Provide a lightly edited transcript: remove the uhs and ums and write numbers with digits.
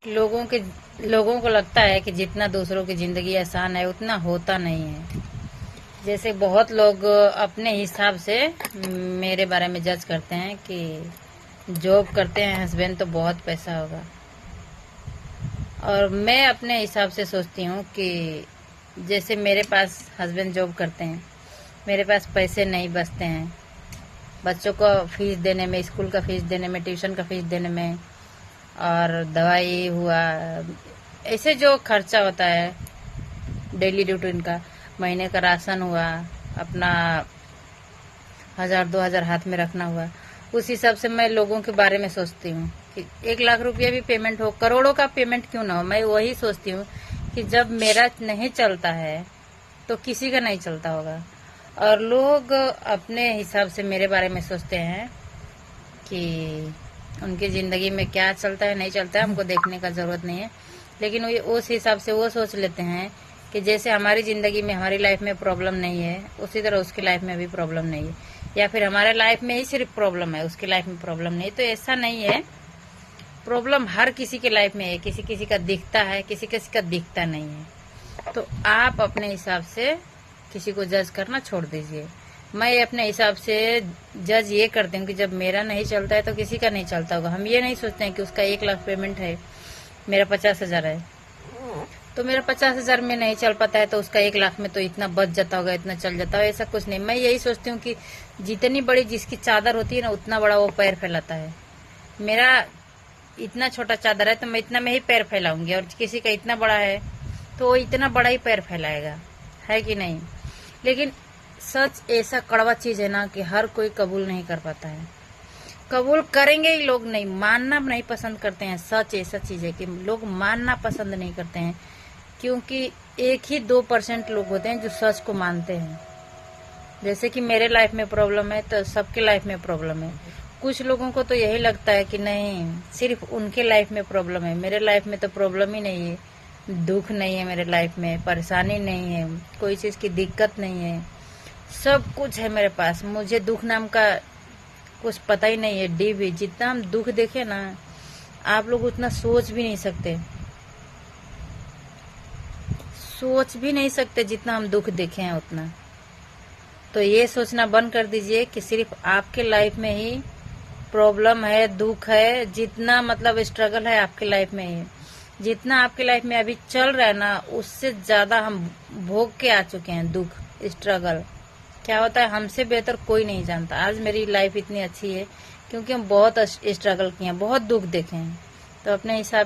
लोगों को लगता है कि जितना दूसरों की जिंदगी आसान है उतना होता नहीं है। जैसे बहुत लोग अपने हिसाब से मेरे बारे में जज करते हैं कि जॉब करते हैं हस्बैंड तो बहुत पैसा होगा, और मैं अपने हिसाब से सोचती हूँ कि जैसे मेरे पास हस्बैंड जॉब करते हैं, मेरे पास पैसे नहीं बचते हैं बच्चों को फीस देने में, स्कूल का फीस देने में, ट्यूशन का फीस देने में, और दवाई हुआ, ऐसे जो खर्चा होता है डेली रूटीन का, महीने का राशन हुआ, अपना 1000-2000 हाथ में रखना हुआ, उस हिसाब से मैं लोगों के बारे में सोचती हूँ कि 1 लाख रुपया भी पेमेंट हो, करोड़ों का पेमेंट क्यों ना हो, मैं वही सोचती हूँ कि जब मेरा नहीं चलता है तो किसी का नहीं चलता होगा। और लोग अपने हिसाब से मेरे बारे में सोचते हैं कि उनकी ज़िंदगी में क्या चलता है नहीं चलता है, हमको देखने का ज़रूरत नहीं है। लेकिन उस हिसाब से वो सोच लेते हैं कि जैसे हमारी ज़िंदगी में, हमारी लाइफ में प्रॉब्लम नहीं है, उसी तरह उसकी लाइफ में भी प्रॉब्लम नहीं है, या फिर हमारे लाइफ में ही सिर्फ प्रॉब्लम है, उसकी लाइफ में प्रॉब्लम नहीं है। तो ऐसा नहीं है, प्रॉब्लम हर किसी के लाइफ में है, किसी किसी का दिखता है, किसी किसी का दिखता नहीं है। तो आप अपने हिसाब से किसी को जज करना छोड़ दीजिए। मैं अपने हिसाब से जज ये करती हूँ कि जब मेरा नहीं चलता है तो किसी का नहीं चलता होगा। हम ये नहीं सोचते हैं कि उसका 1 लाख पेमेंट है, मेरा 50,000 है, तो मेरा 50,000 में नहीं चल पाता है तो उसका 1 लाख में तो इतना बच जाता होगा, इतना चल जाता होगा। ऐसा कुछ नहीं। मैं यही सोचती हूँ कि जितनी बड़ी जिसकी चादर होती है ना, उतना बड़ा वो पैर फैलाता है। मेरा इतना छोटा चादर है तो मैं इतना में ही पैर फैलाऊंगी, और किसी का इतना बड़ा है तो वो इतना बड़ा ही पैर फैलाएगा, है कि नहीं। लेकिन सच ऐसा कड़वा चीज है ना कि हर कोई कबूल नहीं कर पाता है। कबूल करेंगे ही लोग, नहीं मानना नहीं पसंद करते हैं। सच ऐसा चीज है कि लोग मानना पसंद नहीं करते हैं, क्योंकि 1 ही 2% लोग होते हैं जो सच को मानते हैं। जैसे कि मेरे लाइफ में प्रॉब्लम है तो सबके लाइफ में प्रॉब्लम है। कुछ लोगों को तो यही लगता है कि नहीं, सिर्फ उनके लाइफ में प्रॉब्लम है, मेरे लाइफ में तो प्रॉब्लम ही नहीं है, दुख नहीं है मेरे लाइफ में, परेशानी नहीं है, कोई चीज की दिक्कत नहीं है, सब कुछ है मेरे पास, मुझे दुख नाम का कुछ पता ही नहीं है। डी भी जितना हम दुख देखे ना, आप लोग उतना सोच भी नहीं सकते, सोच भी नहीं सकते जितना हम दुख देखे हैं उतना। तो ये सोचना बंद कर दीजिए कि सिर्फ आपके लाइफ में ही प्रॉब्लम है, दुख है, जितना मतलब स्ट्रगल है आपके लाइफ में ही, जितना आपके लाइफ में अभी चल रहा है ना, उससे ज्यादा हम भोग के आ चुके हैं। दुख, स्ट्रगल क्या होता है हमसे बेहतर कोई नहीं जानता। आज मेरी लाइफ इतनी अच्छी है क्योंकि हम बहुत स्ट्रगल किए हैं, बहुत दुख देखे हैं। तो अपने हिसाब